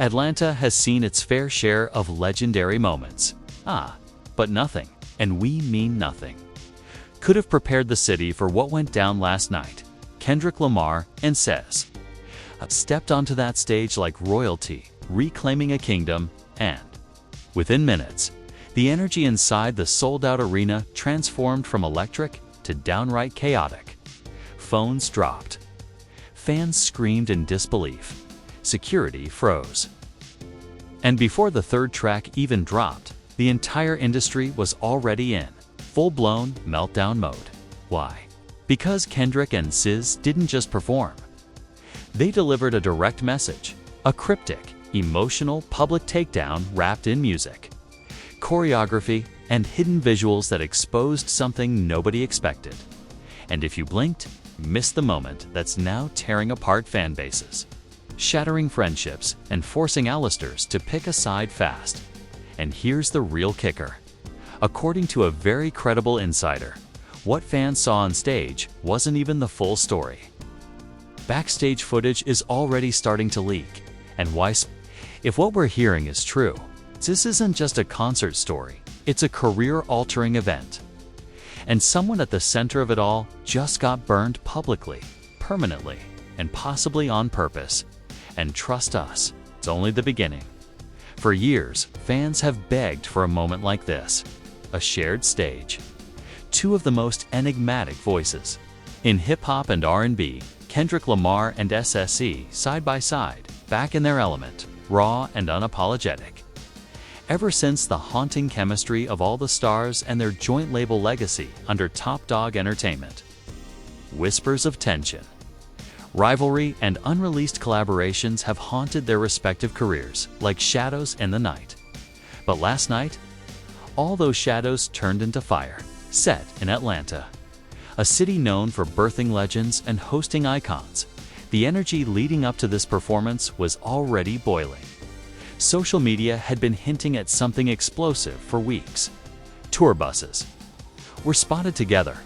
Atlanta has seen its fair share of legendary moments. But nothing, and we mean nothing, could have prepared the city for what went down last night. Kendrick Lamar and SZA stepped onto that stage like royalty, reclaiming a kingdom, and within minutes, the energy inside the sold-out arena transformed from electric to downright chaotic. Phones dropped. Fans screamed in disbelief. Security froze. And before the third track even dropped, the entire industry was already in full-blown meltdown mode. Why? Because Kendrick and SZA didn't just perform. They delivered a direct message, a cryptic, emotional public takedown wrapped in music, choreography, and hidden visuals that exposed something nobody expected. And if you blinked, missed the moment that's now tearing apart fan bases, shattering friendships, and forcing Alisters to pick a side fast. And here's the real kicker. According to a very credible insider, what fans saw on stage wasn't even the full story. Backstage footage is already starting to leak. And why? If what we're hearing is true, this isn't just a concert story, it's a career-altering event. And someone at the center of it all just got burned publicly, permanently, and possibly on purpose. And trust us, it's only the beginning. For years, fans have begged for a moment like this, a shared stage. Two of the most enigmatic voices. In hip-hop and R&B, Kendrick Lamar and SZA side by side, back in their element, raw and unapologetic. Ever since the haunting chemistry of all the stars and their joint label legacy under Top Dog Entertainment. Whispers of tension, rivalry, and unreleased collaborations have haunted their respective careers like shadows in the night. But last night, all those shadows turned into fire, set in Atlanta. A city known for birthing legends and hosting icons. The energy leading up to this performance was already boiling. Social media had been hinting at something explosive for weeks. Tour buses were spotted together.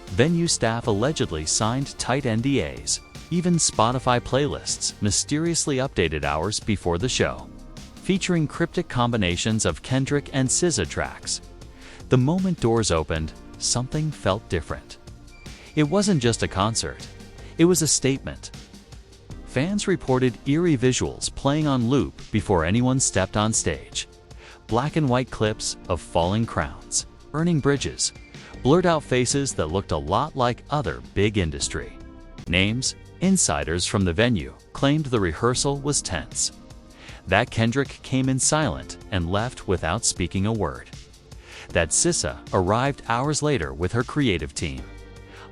Venue staff allegedly signed tight NDAs. Even Spotify playlists mysteriously updated hours before the show, featuring cryptic combinations of Kendrick and SZA tracks. The moment doors opened, something felt different. It wasn't just a concert, it was a statement. Fans reported eerie visuals playing on loop before anyone stepped on stage. Black and white clips of falling crowns, burning bridges, blurred out faces that looked a lot like other big industry names. Insiders from the venue claimed the rehearsal was tense, that Kendrick came in silent and left without speaking a word, that SZA arrived hours later with her creative team,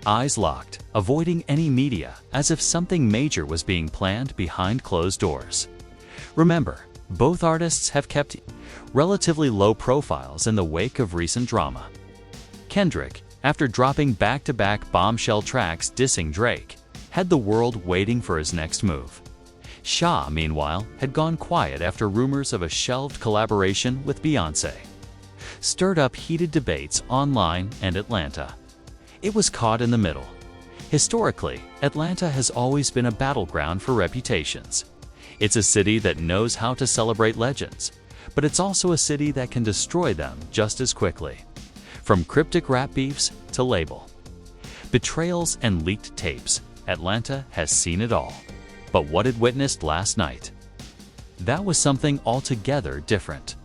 eyes locked, avoiding any media as if something major was being planned behind closed doors. Remember, both artists have kept relatively low profiles in the wake of recent drama. Kendrick, after dropping back-to-back bombshell tracks dissing Drake, had the world waiting for his next move. SZA, meanwhile, had gone quiet after rumors of a shelved collaboration with Beyoncé stirred up heated debates online and Atlanta. It was caught in the middle. Historically, Atlanta has always been a battleground for reputations. It's a city that knows how to celebrate legends, but it's also a city that can destroy them just as quickly. From cryptic rap beefs to label betrayals and leaked tapes, Atlanta has seen it all. But what it witnessed last night? That was something altogether different.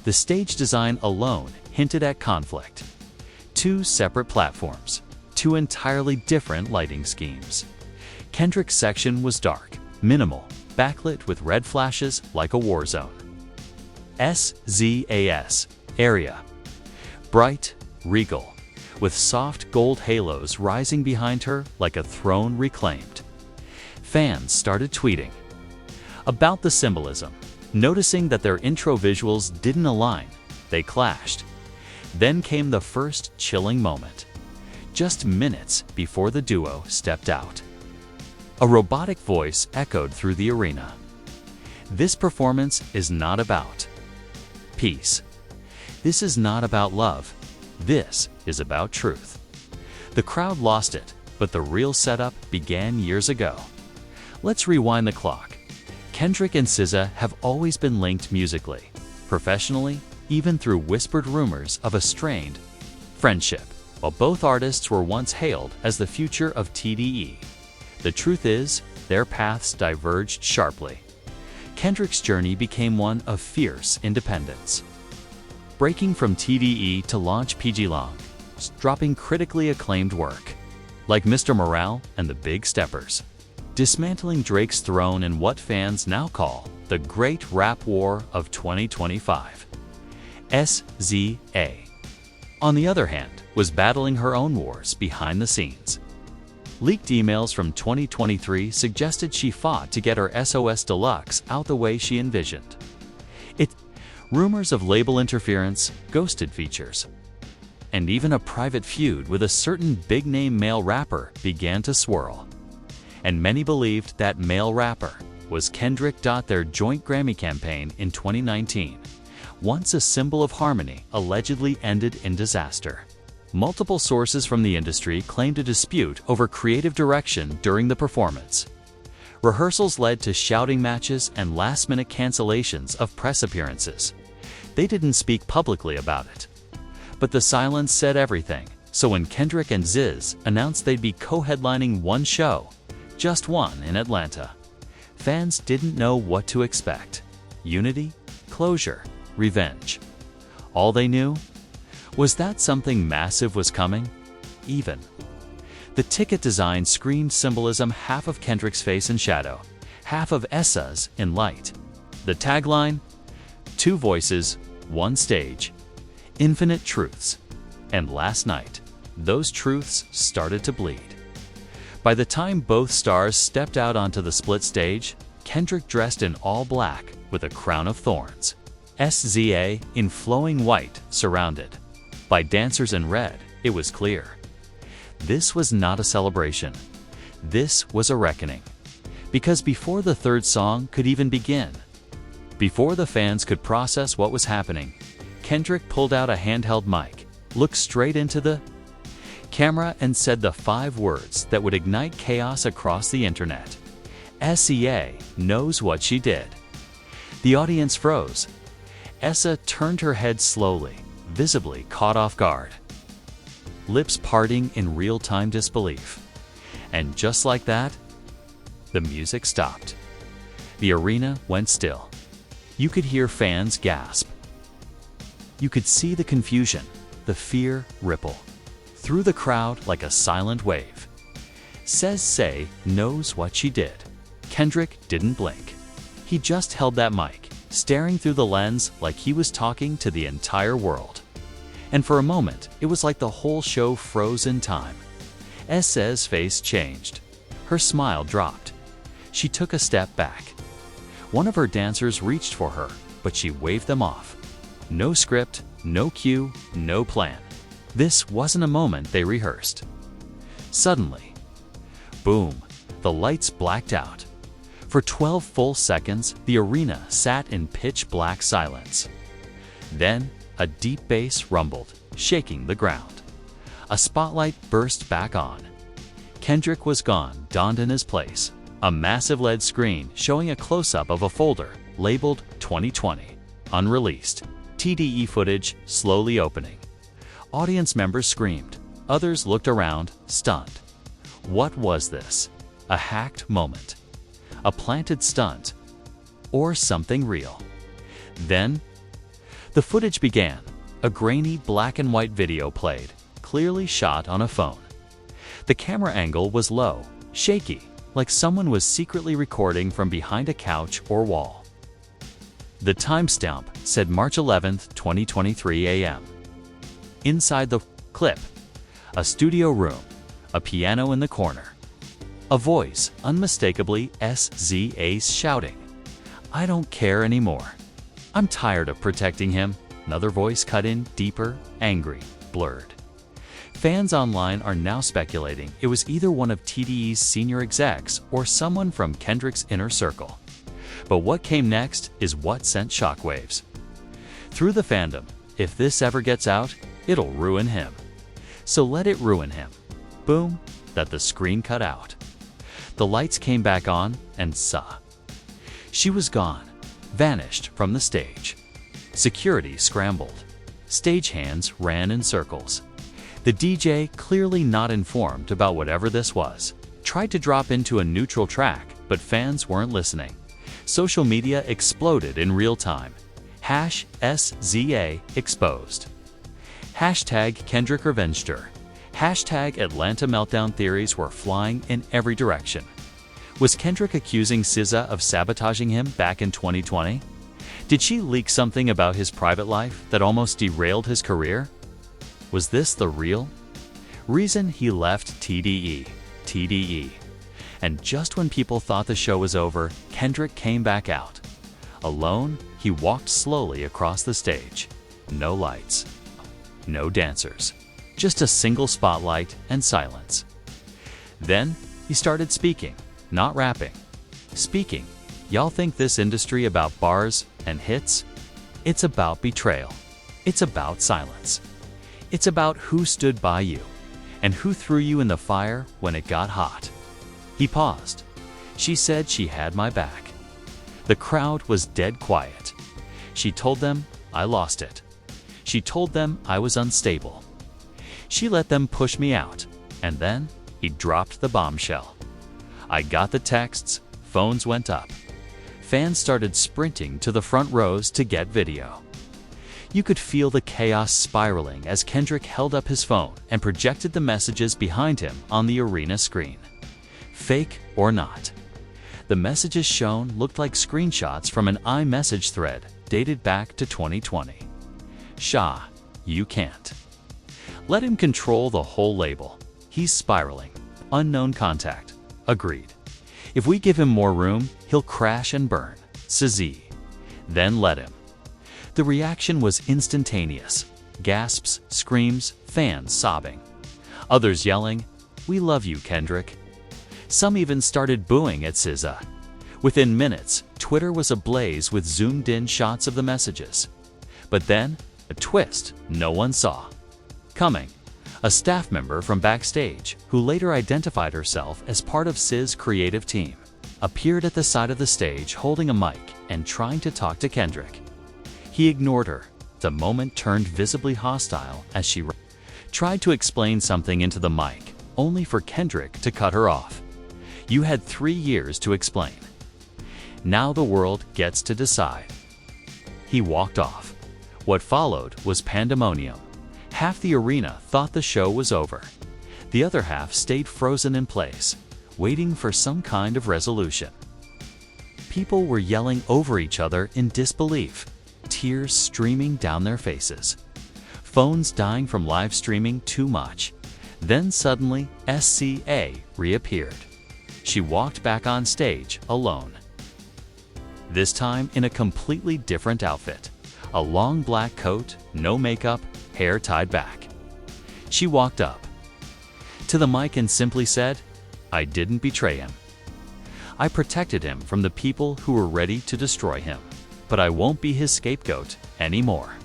The stage design alone hinted at conflict. Two separate platforms, two entirely different lighting schemes. Kendrick's section was dark, minimal, backlit with red flashes like a war zone. SZA's area, bright, regal, with soft gold halos rising behind her like a throne reclaimed. Fans started tweeting about the symbolism, noticing that their intro visuals didn't align, they clashed. Then came the first chilling moment, just minutes before the duo stepped out. A robotic voice echoed through the arena. This performance is not about peace. This is not about love. This is about truth. The crowd lost it, but the real setup began years ago. Let's rewind the clock. Kendrick and SZA have always been linked musically, professionally, even through whispered rumors of a strained friendship. While both artists were once hailed as the future of TDE, the truth is, their paths diverged sharply. Kendrick's journey became one of fierce independence, breaking from TDE to launch PG Long, dropping critically acclaimed work like Mr. Morale and the Big Steppers, dismantling Drake's throne in what fans now call the Great Rap War of 2025. SZA, on the other hand, was battling her own wars behind the scenes. Leaked emails from 2023 suggested she fought to get her SOS Deluxe out the way she envisioned. Rumors of label interference, ghosted features, and even a private feud with a certain big-name male rapper began to swirl. And many believed that male rapper was Kendrick. Their joint Grammy campaign in 2019, once a symbol of harmony, allegedly ended in disaster. Multiple sources from the industry claimed a dispute over creative direction during the performance. Rehearsals led to shouting matches and last-minute cancellations of press appearances. They didn't speak publicly about it, but the silence said everything. So when Kendrick and SZA announced they'd be co-headlining one show, just one in Atlanta, fans didn't know what to expect. Unity, closure, revenge. All they knew was that something massive was coming. Even the ticket design screamed symbolism: half of Kendrick's face in shadow, half of SZA's in light. The tagline: two voices, one stage, infinite truths. And last night, those truths started to bleed. By the time both stars stepped out onto the split stage, Kendrick dressed in all black with a crown of thorns, SZA in flowing white, surrounded by dancers in red. It was clear this was not a celebration. This was a reckoning. Because before the third song could even begin, before the fans could process what was happening, Kendrick pulled out a handheld mic, looked straight into the camera and said the 5 words that would ignite chaos across the internet. SZA knows what she did. The audience froze. SZA turned her head slowly, visibly caught off guard, lips parting in real-time disbelief. And just like that, the music stopped. The arena went still. You could hear fans gasp. You could see the confusion, the fear ripple through the crowd like a silent wave. SZA knows what she did. Kendrick didn't blink. He just held that mic, staring through the lens like he was talking to the entire world. And for a moment, it was like the whole show froze in time. SZA's face changed. Her smile dropped. She took a step back. One of her dancers reached for her, but she waved them off. No script, no cue, no plan. This wasn't a moment they rehearsed. Suddenly, boom, the lights blacked out. For 12 full seconds, the arena sat in pitch black silence. Then, a deep bass rumbled, shaking the ground. A spotlight burst back on. Kendrick was gone, donned in his place. A massive LED screen showing a close-up of a folder labeled 2020, unreleased. TDE footage slowly opening. Audience members screamed. Others looked around, stunned. What was this? A hacked moment? A planted stunt? Or something real? Then, the footage began. A grainy black and white video played, clearly shot on a phone. The camera angle was low, shaky, like someone was secretly recording from behind a couch or wall. The timestamp said March 11, 2023 a.m. Inside the clip, a studio room, a piano in the corner. A voice, unmistakably SZA's, shouting, "I don't care anymore. I'm tired of protecting him." Another voice cut in, deeper, angry, blurred. Fans online are now speculating it was either one of TDE's senior execs or someone from Kendrick's inner circle. But what came next is what sent shockwaves through the fandom. If this ever gets out, it'll ruin him. So let it ruin him. Boom, that the screen cut out. The lights came back on, and SZA. She was gone, vanished from the stage. Security scrambled. Stagehands ran in circles. The DJ, clearly not informed about whatever this was, tried to drop into a neutral track, but fans weren't listening. Social media exploded in real time. #SZA exposed. #Kendrick Revengester. #Atlanta meltdown theories were flying in every direction. Was Kendrick accusing SZA of sabotaging him back in 2020? Did she leak something about his private life that almost derailed his career? Was this the real reason he left TDE? And just when people thought the show was over, Kendrick came back out. Alone, he walked slowly across the stage. No lights, no dancers, just a single spotlight and silence. Then he started speaking, not rapping. Speaking. Y'all think this industry about bars and hits? It's about betrayal. It's about silence. It's about who stood by you and who threw you in the fire when it got hot. He paused. She said she had my back. The crowd was dead quiet. She told them I lost it. She told them I was unstable. She let them push me out, and then he dropped the bombshell. I got the texts, phones went up. Fans started sprinting to the front rows to get video. You could feel the chaos spiraling as Kendrick held up his phone and projected the messages behind him on the arena screen. Fake or not, the messages shown looked like screenshots from an iMessage thread dated back to 2020. SZA, you can't. Let him control the whole label. He's spiraling. Unknown contact. Agreed. If we give him more room, he'll crash and burn. SZA. Then let him. The reaction was instantaneous. Gasps, screams, fans sobbing. Others yelling, "We love you, Kendrick." Some even started booing at SZA. Within minutes, Twitter was ablaze with zoomed-in shots of the messages. But then, a twist no one saw coming. A staff member from backstage, who later identified herself as part of SZA's creative team, appeared at the side of the stage holding a mic and trying to talk to Kendrick. He ignored her. The moment turned visibly hostile as she tried to explain something into the mic, only for Kendrick to cut her off. "You had 3 years to explain. Now the world gets to decide." He walked off. What followed was pandemonium. Half the arena thought the show was over. The other half stayed frozen in place, waiting for some kind of resolution. People were yelling over each other in disbelief, tears streaming down their faces. Phones dying from live streaming too much. Then suddenly, SZA reappeared. She walked back on stage alone. This time in a completely different outfit. A long black coat, no makeup, hair tied back. She walked up to the mic and simply said, "I didn't betray him. I protected him from the people who were ready to destroy him, but I won't be his scapegoat anymore."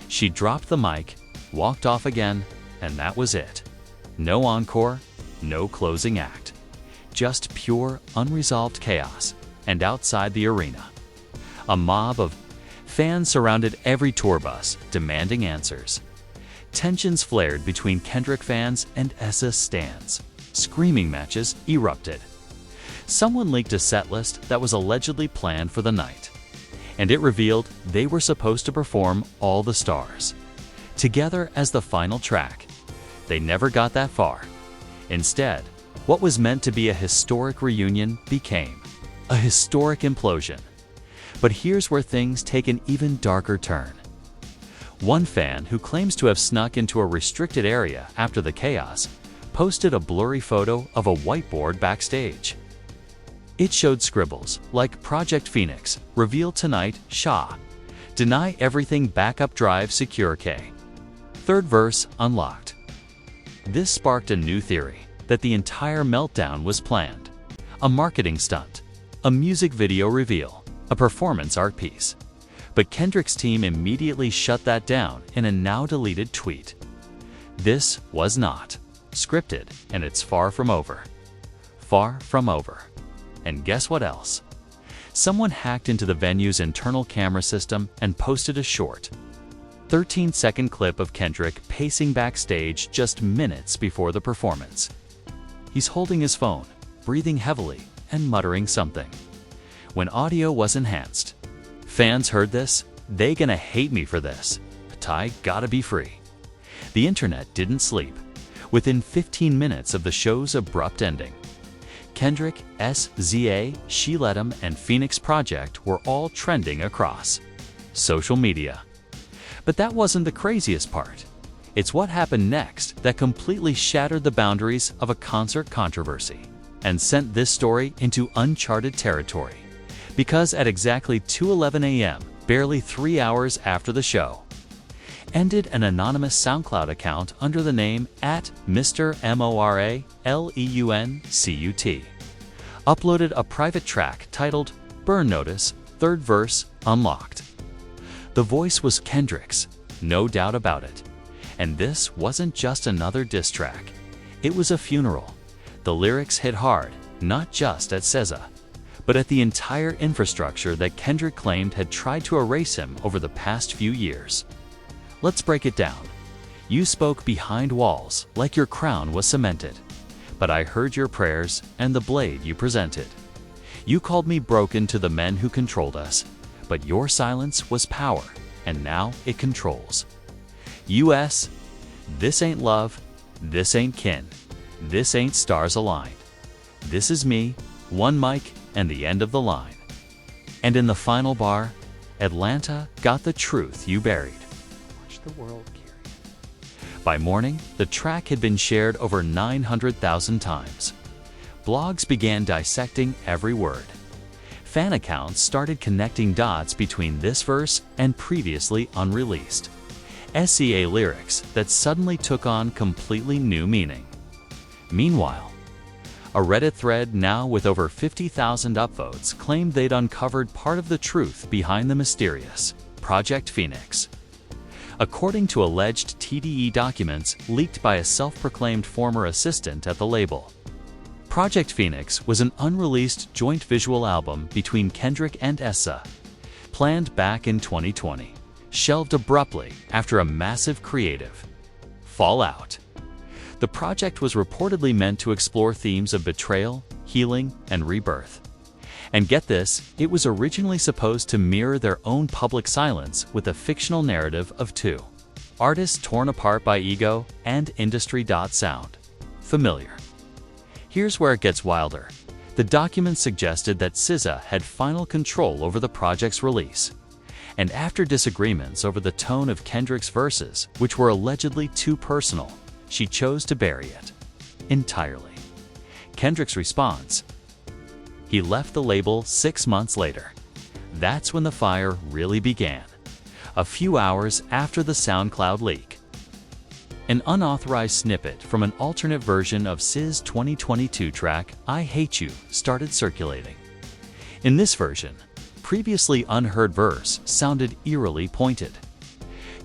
She dropped the mic, walked off again, and that was it. No encore, no closing act. Just pure, unresolved chaos. And outside the arena, a mob of fans surrounded every tour bus, demanding answers. Tensions flared between Kendrick fans and SZA stans. Screaming matches erupted. Someone leaked a set list that was allegedly planned for the night, and it revealed they were supposed to perform All the Stars together as the final track. They never got that far. Instead, what was meant to be a historic reunion became a historic implosion. But here's where things take an even darker turn. One fan, who claims to have snuck into a restricted area after the chaos, posted a blurry photo of a whiteboard backstage. It showed scribbles like "Project Phoenix, reveal tonight, SZA. Deny everything, backup drive, secure K. Third verse, unlocked." This sparked a new theory, that the entire meltdown was planned. A marketing stunt. A music video reveal, a performance art piece. But Kendrick's team immediately shut that down in a now-deleted tweet. This was not scripted, and it's far from over. Far from over. And guess what else? Someone hacked into the venue's internal camera system and posted a short, 13-second clip of Kendrick pacing backstage just minutes before the performance. He's holding his phone, breathing heavily, and muttering something. When audio was enhanced. Fans heard this, "They gonna hate me for this. I gotta be free." The internet didn't sleep. Within 15 minutes of the show's abrupt ending, Kendrick SZA, She Let 'Em, and Phoenix Project were all trending across social media. But that wasn't the craziest part. It's what happened next that completely shattered the boundaries of a concert controversy and sent this story into uncharted territory. Because at exactly 2:11 a.m., barely 3 hours after the show, ended an anonymous SoundCloud account under the name @MrMoraleuncut, uploaded a private track titled Burn Notice, third verse, unlocked. The voice was Kendrick's, no doubt about it. And this wasn't just another diss track. It was a funeral. The lyrics hit hard, not just at SZA, but at the entire infrastructure that Kendrick claimed had tried to erase him over the past few years. Let's break it down. You spoke behind walls like your crown was cemented, but I heard your prayers and the blade you presented. You called me broken to the men who controlled us, but your silence was power, and now it controls. US, this ain't love, this ain't kin, this ain't stars aligned. This is me, one mic, and the end of the line. And in the final bar, Atlanta got the truth you buried. Watch the world carry. By morning, the track had been shared over 900,000 times. Blogs began dissecting every word. Fan accounts started connecting dots between this verse and previously unreleased SZA lyrics that suddenly took on completely new meaning. Meanwhile, a Reddit thread now with over 50,000 upvotes claimed they'd uncovered part of the truth behind the mysterious Project Phoenix. According to alleged TDE documents leaked by a self-proclaimed former assistant at the label, Project Phoenix was an unreleased joint visual album between Kendrick and SZA, planned back in 2020, shelved abruptly after a massive creative fallout. The project was reportedly meant to explore themes of betrayal, healing, and rebirth. And get this, it was originally supposed to mirror their own public silence with a fictional narrative of two artists torn apart by ego and industry. Sound familiar? Here's where it gets wilder. The documents suggested that SZA had final control over the project's release. And after disagreements over the tone of Kendrick's verses, which were allegedly too personal, she chose to bury it entirely. Kendrick's response: he left the label 6 months later. That's when the fire really began, a few hours after the SoundCloud leak. An unauthorized snippet from an alternate version of SZA's 2022 track, I Hate You, started circulating. In this version, previously unheard verse sounded eerily pointed.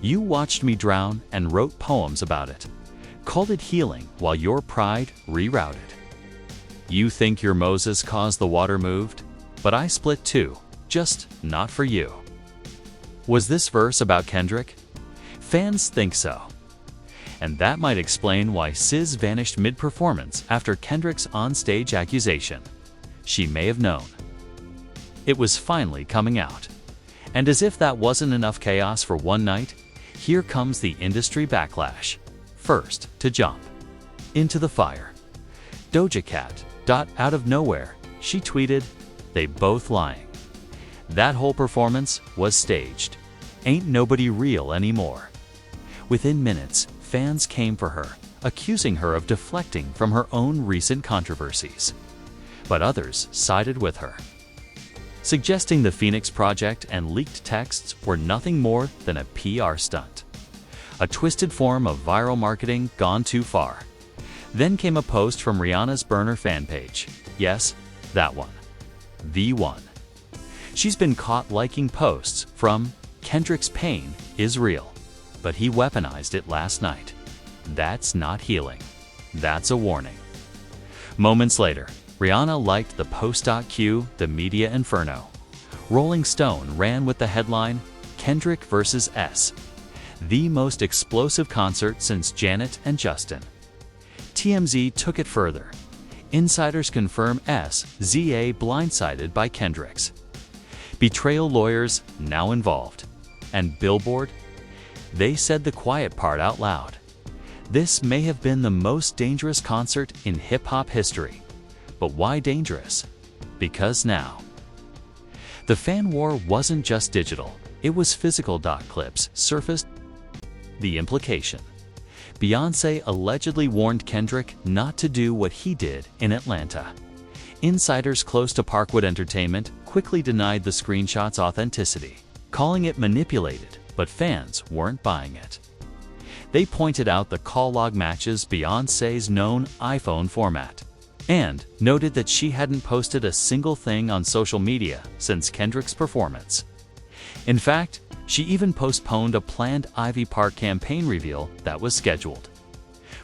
You watched me drown and wrote poems about it, called it healing while your pride rerouted. You think your Moses caused the water moved, but I split too, just not for you. Was this verse about Kendrick? Fans think so. And that might explain why SZA vanished mid-performance after Kendrick's on-stage accusation. She may have known it was finally coming out. And as if that wasn't enough chaos for one night, here comes the industry backlash. First to jump into the fire, Doja Cat. Out of nowhere, she tweeted, "They both lying. That whole performance was staged. Ain't nobody real anymore." Within minutes, fans came for her, accusing her of deflecting from her own recent controversies. But others sided with her, suggesting the Phoenix Project and leaked texts were nothing more than a PR stunt, a twisted form of viral marketing gone too far. Then came a post from Rihanna's burner fan page. Yes, that one. The one. She's been caught liking posts from Kendrick's pain is real, but he weaponized it last night. That's not healing. That's a warning. Moments later, Rihanna liked the post.q, the media inferno, Rolling Stone ran with the headline, "Kendrick vs. S. The most explosive concert since Janet and Justin." TMZ took it further. Insiders confirm SZA blindsided by Kendrick's betrayal lawyers now involved. And Billboard? They said the quiet part out loud. This may have been the most dangerous concert in hip-hop history. But why dangerous? Because now. The fan war wasn't just digital, it was physical. Clips surfaced. The implication: Beyoncé allegedly warned Kendrick not to do what he did in Atlanta. Insiders close to Parkwood Entertainment quickly denied the screenshot's authenticity, calling it manipulated, but fans weren't buying it. They pointed out the call log matches Beyoncé's known iPhone format, and noted that she hadn't posted a single thing on social media since Kendrick's performance. In fact, she even postponed a planned Ivy Park campaign reveal that was scheduled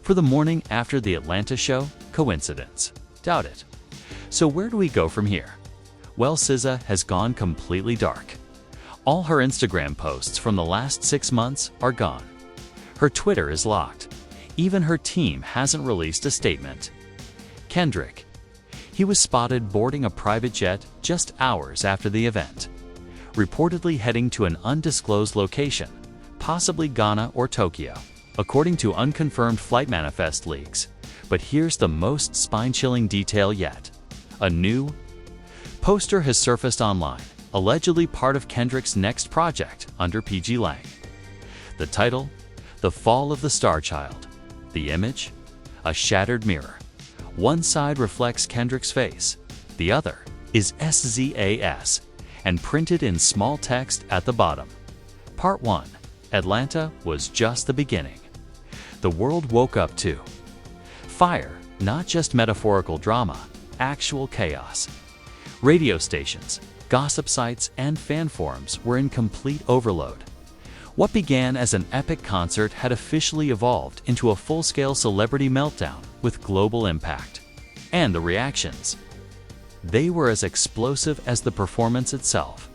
for the morning after the Atlanta show. Coincidence? Doubt it. So where do we go from here? Well, SZA has gone completely dark. All her Instagram posts from the last 6 months are gone. Her Twitter is locked. Even her team hasn't released a statement. Kendrick. He was spotted boarding a private jet just hours after the event, reportedly heading to an undisclosed location, possibly Ghana or Tokyo, according to unconfirmed flight manifest leaks. But here's the most spine-chilling detail yet. A new poster has surfaced online, allegedly part of Kendrick's next project under PG Lang. The title: The Fall of the Star Child. The image: a shattered mirror. One side reflects Kendrick's face, the other is SZA's, and printed in small text at the bottom. Part 1. Atlanta was just the beginning. The world woke up to fire, not just metaphorical drama, actual chaos. Radio stations, gossip sites, and fan forums were in complete overload. What began as an epic concert had officially evolved into a full-scale celebrity meltdown with global impact. And the reactions? They were as explosive as the performance itself.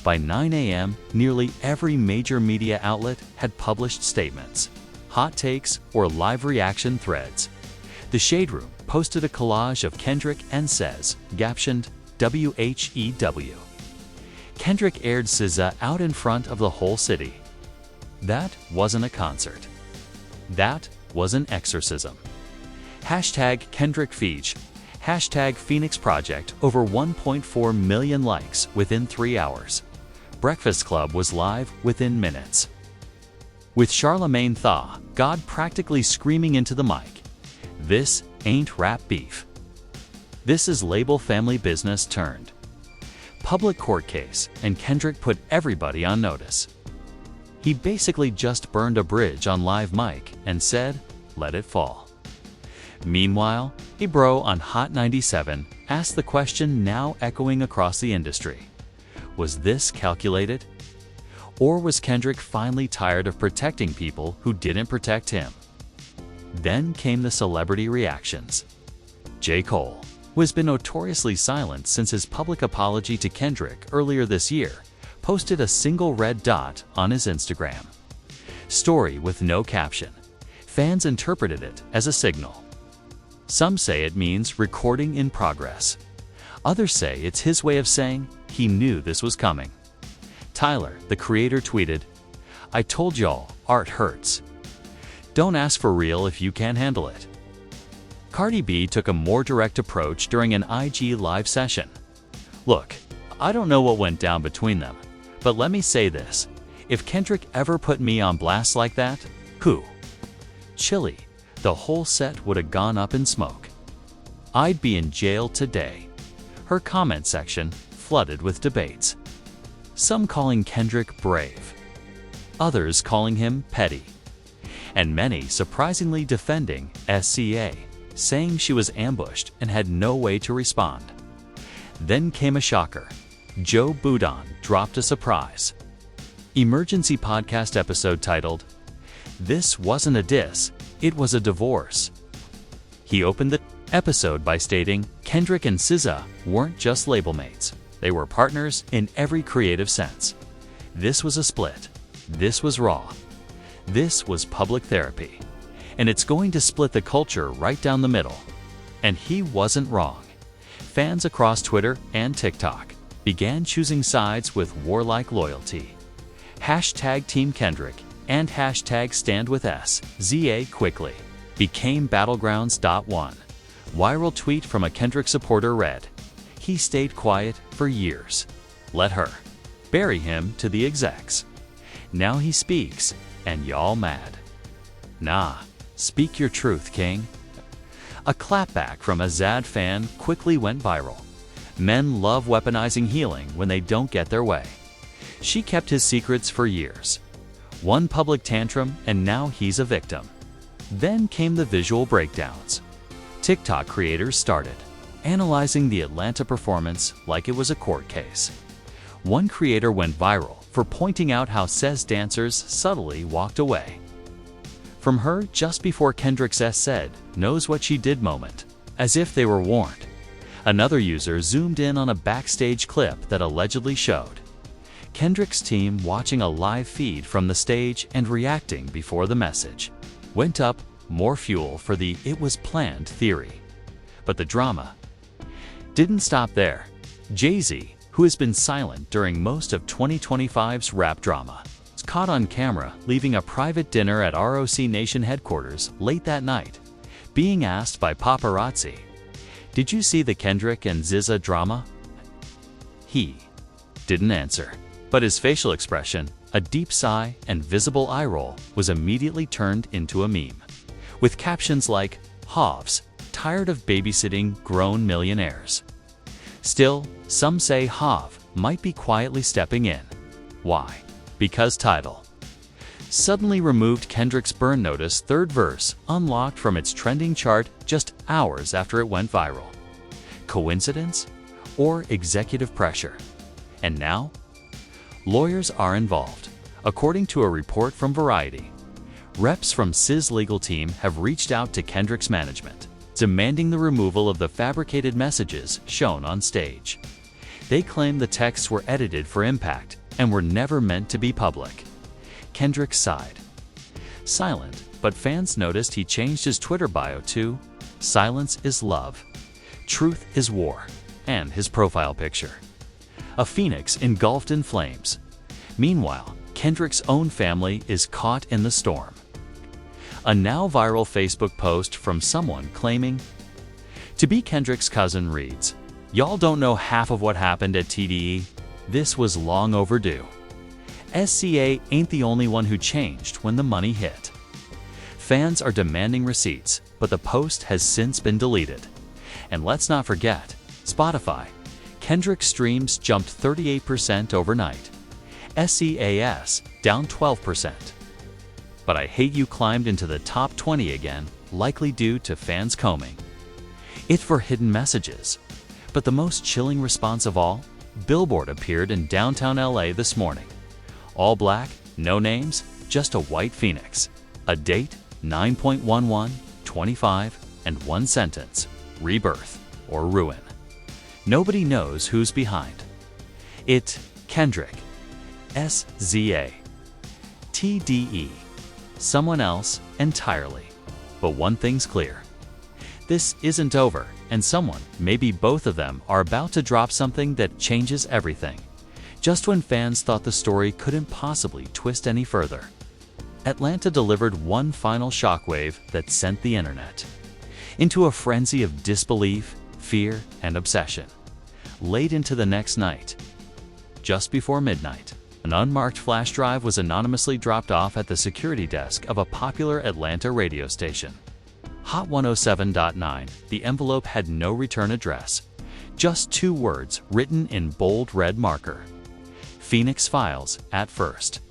By 9 a.m., nearly every major media outlet had published statements, hot takes, or live reaction threads. The Shade Room posted a collage of Kendrick and SZA, captioned WHEW. Kendrick aired SZA out in front of the whole city. That wasn't a concert. That was an exorcism. Hashtag Kendrick Feach. Hashtag Phoenix Project, over 1.4 million likes within 3 hours. Breakfast Club was live within minutes, with Charlamagne Tha God practically screaming into the mic, "This ain't rap beef. This is label family business turned public court case," and Kendrick put everybody on notice. He basically just burned a bridge on live mic and said, "Let it fall." Meanwhile, a bro on Hot 97 asked the question now echoing across the industry. Was this calculated? Or was Kendrick finally tired of protecting people who didn't protect him? Then came the celebrity reactions. J. Cole, who has been notoriously silent since his public apology to Kendrick earlier this year, posted a single red dot on his Instagram story with no caption. Fans interpreted it as a signal. Some say it means recording in progress. Others say it's his way of saying he knew this was coming. Tyler, the creator, tweeted, "I told y'all, art hurts. Don't ask for real if you can't handle it." Cardi B took a more direct approach during an IG live session. "Look, I don't know what went down between them, but let me say this. If Kendrick ever put me on blast like that, who? Chili, the whole set would have gone up in smoke. I'd be in jail today." Her comment section flooded with debates. Some calling Kendrick brave, others calling him petty, and many surprisingly defending SZA, saying she was ambushed and had no way to respond. Then came a shocker. Joe Budden dropped a surprise emergency podcast episode titled, "This wasn't a diss, it was a divorce." He opened the episode by stating Kendrick and SZA weren't just label mates, They were partners in every creative sense. This was a split. This was raw. This was public therapy. And it's going to split the culture right down the middle. And he wasn't wrong. Fans across Twitter and TikTok began choosing sides with warlike loyalty. Hashtag Team Kendrick and hashtag StandWithSZA quickly became battlegrounds.1. Viral tweet from a Kendrick supporter read, "He stayed quiet for years. Let her. Bury him to the execs. Now he speaks, and y'all mad. Nah, speak your truth, king." A clapback from a SZA fan quickly went viral. Men love weaponizing healing when they don't get their way. She kept his secrets for years. One public tantrum, and now he's a victim. Then came the visual breakdowns. TikTok creators started analyzing the Atlanta performance like it was a court case. One creator went viral for pointing out how SZA's dancers subtly walked away from her just before Kendrick SZA knows what she did moment, as if they were warned. Another user zoomed in on a backstage clip that allegedly showed Kendrick's team watching a live feed from the stage and reacting before the message went up. More fuel for the "it was planned" theory. But the drama didn't stop there. Jay-Z, who has been silent during most of 2025's rap drama, was caught on camera leaving a private dinner at ROC Nation headquarters late that night, being asked by paparazzi, "Did you see the Kendrick and SZA drama?" He didn't answer, but his facial expression, a deep sigh and visible eye roll, was immediately turned into a meme, with captions like, "Hovs, tired of babysitting grown millionaires." Still, some say Hov might be quietly stepping in. Why? Because Tidal suddenly removed Kendrick's Burn Notice third verse, unlocked from its trending chart just hours after it went viral. Coincidence? Or executive pressure? And now? Lawyers are involved. According to a report from Variety, reps from SZA's legal team have reached out to Kendrick's management, demanding the removal of the fabricated messages shown on stage. They claim the texts were edited for impact and were never meant to be public. Kendrick sighed. Silent, but fans noticed he changed his Twitter bio to "Silence is love, truth is war," and his profile picture, a phoenix engulfed in flames. Meanwhile, Kendrick's own family is caught in the storm. A now viral Facebook post from someone claiming to be Kendrick's cousin reads, "Y'all don't know half of what happened at TDE. This was long overdue. SZA ain't the only one who changed when the money hit." Fans are demanding receipts, but the post has since been deleted. And let's not forget, Spotify. Kendrick's streams jumped 38% overnight. SZA's down 12%. But I Hate You climbed into the top 20 again, likely due to fans combing it for hidden messages. But the most chilling response of all, Billboard appeared in downtown LA this morning. All black, no names, just a white phoenix. A date, 9.11, 25, and one sentence, rebirth or ruin. Nobody knows who's behind it. Kendrick SZA. TDE. Someone else entirely. But one thing's clear. This isn't over, and someone, maybe both of them, are about to drop something that changes everything. Just when fans thought the story couldn't possibly twist any further, Atlanta delivered one final shockwave that sent the internet into a frenzy of disbelief, fear, and obsession. Late into the next night, just before midnight, an unmarked flash drive was anonymously dropped off at the security desk of a popular Atlanta radio station. Hot 107.9, the envelope had no return address, just 2 words written in bold red marker. Phoenix Files at first.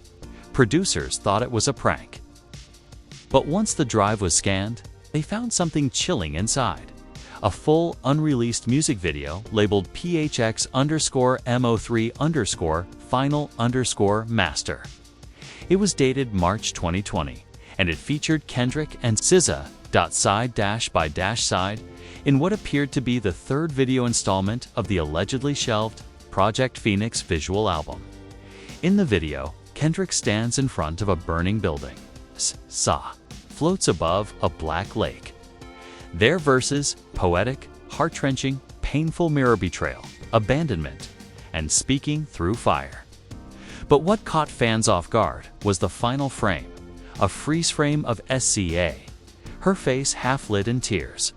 Producers thought it was a prank. But once the drive was scanned, they found something chilling inside. A full, unreleased music video labeled PHX_MO3_final_master. It was dated March 2020, and it featured Kendrick and SZA side by side in what appeared to be the third video installment of the allegedly shelved Project Phoenix visual album. In the video, Kendrick stands in front of a burning building. SZA floats above a black lake. Their verses, poetic, heart-wrenching, painful mirror betrayal, abandonment, and speaking through fire. But what caught fans off guard was the final frame, a freeze frame of SZA, her face half lit in tears.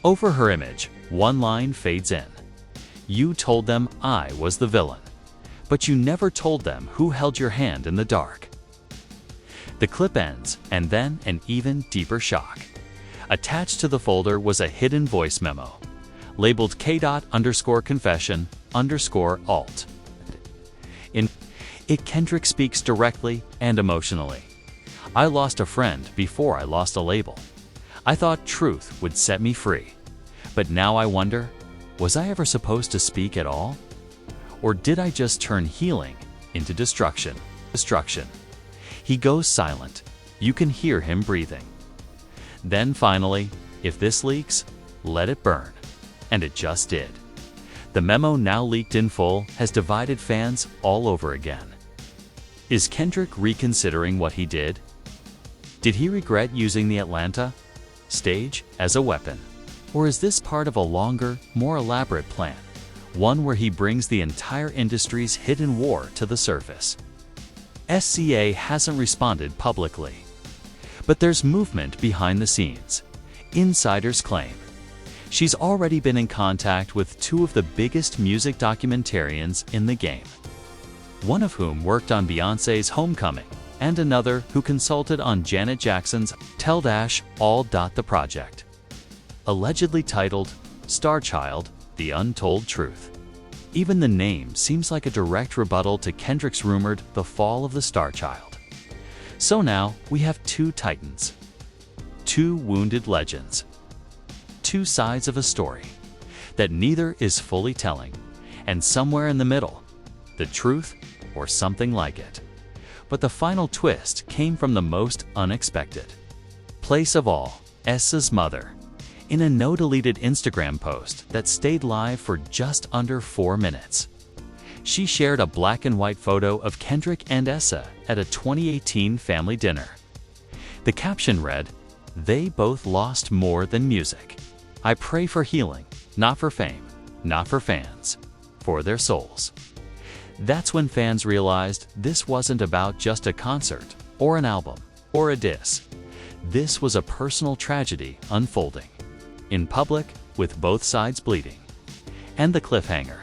Over her image, one line fades in. "You told them I was the villain, but you never told them who held your hand in the dark." The clip ends, and then an even deeper shock. Attached to the folder was a hidden voice memo, labeled K._confession_alt. In it, Kendrick speaks directly and emotionally. "I lost a friend before I lost a label. I thought truth would set me free. But now I wonder, was I ever supposed to speak at all? Or did I just turn healing into destruction?" He goes silent. You can hear him breathing. Then finally, "If this leaks, let it burn." And it just did. The memo, now leaked in full, has divided fans all over again. Is Kendrick reconsidering what he did? Did he regret using the Atlanta stage as a weapon? Or is this part of a longer, more elaborate plan, one where he brings the entire industry's hidden war to the surface? SZA hasn't responded publicly. But there's movement behind the scenes. Insiders claim she's already been in contact with two of the biggest music documentarians in the game, one of whom worked on Beyoncé's Homecoming, and another who consulted on Janet Jackson's Tell All. The project, allegedly titled Star Child: The Untold Truth. Even the name seems like a direct rebuttal to Kendrick's rumored The Fall of the Star Child. So now we have two titans, two wounded legends, two sides of a story that neither is fully telling, and somewhere in the middle, the truth or something like it. But the final twist came from the most unexpected place of all, SZA's mother, in a no-deleted Instagram post that stayed live for just under 4 minutes. She shared a black and white photo of Kendrick and SZA at a 2018 family dinner. The caption read, "They both lost more than music. I pray for healing, not for fame, not for fans, for their souls." That's when fans realized this wasn't about just a concert, or an album, or a diss. This was a personal tragedy unfolding, in public, with both sides bleeding. And the cliffhanger.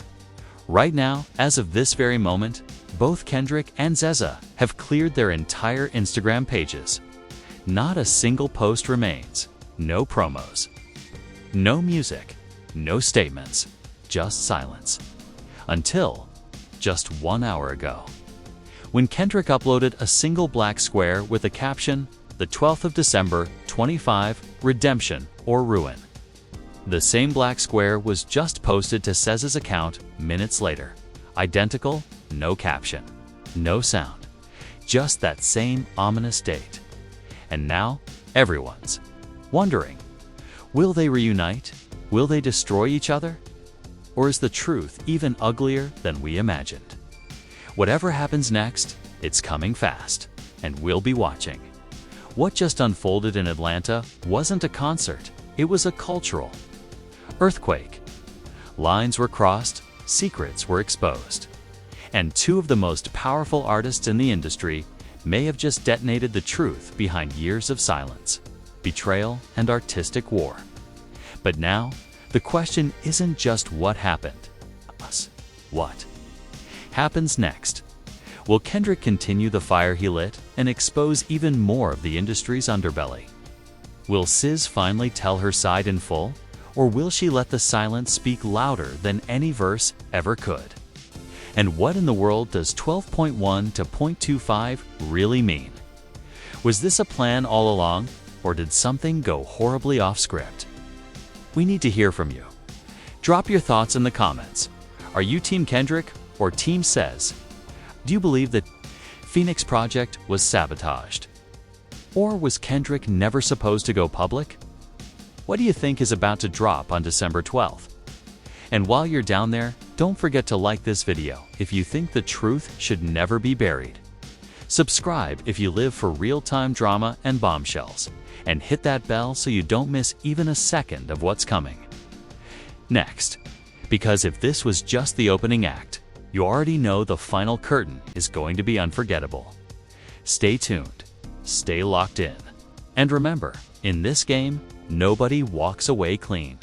Right now, as of this very moment, both Kendrick and SZA have cleared their entire Instagram pages. Not a single post remains, no promos, no music, no statements, just silence. Until just 1 hour ago, when Kendrick uploaded a single black square with the caption, "The 12th of December, 25, Redemption or Ruin." The same black square was just posted to SZA's account minutes later. Identical, no caption, no sound, just that same ominous date. And now, everyone's wondering, will they reunite? Will they destroy each other? Or is the truth even uglier than we imagined? Whatever happens next, it's coming fast, and we'll be watching. What just unfolded in Atlanta wasn't a concert, it was a cultural earthquake. Lines were crossed, secrets were exposed, and two of the most powerful artists in the industry may have just detonated the truth behind years of silence, betrayal, and artistic war. But now, the question isn't just what happened, what happens next? Will Kendrick continue the fire he lit and expose even more of the industry's underbelly? Will SZA finally tell her side in full? Or will she let the silence speak louder than any verse ever could? And what in the world does 12.1 to 0.25 really mean? Was this a plan all along, or did something go horribly off script? We need to hear from you. Drop your thoughts in the comments. Are you Team Kendrick or Team SZA? Do you believe that Phoenix Project was sabotaged? Or was Kendrick never supposed to go public? What do you think is about to drop on December 12th? And while you're down there, Don't forget to like this video if you think the truth should never be buried. Subscribe if you live for real-time drama and bombshells, and hit that bell so you don't miss even a second of what's coming. Next, because if this was just the opening act, you already know the final curtain is going to be unforgettable. Stay tuned, stay locked in, and remember, in this game, nobody walks away clean.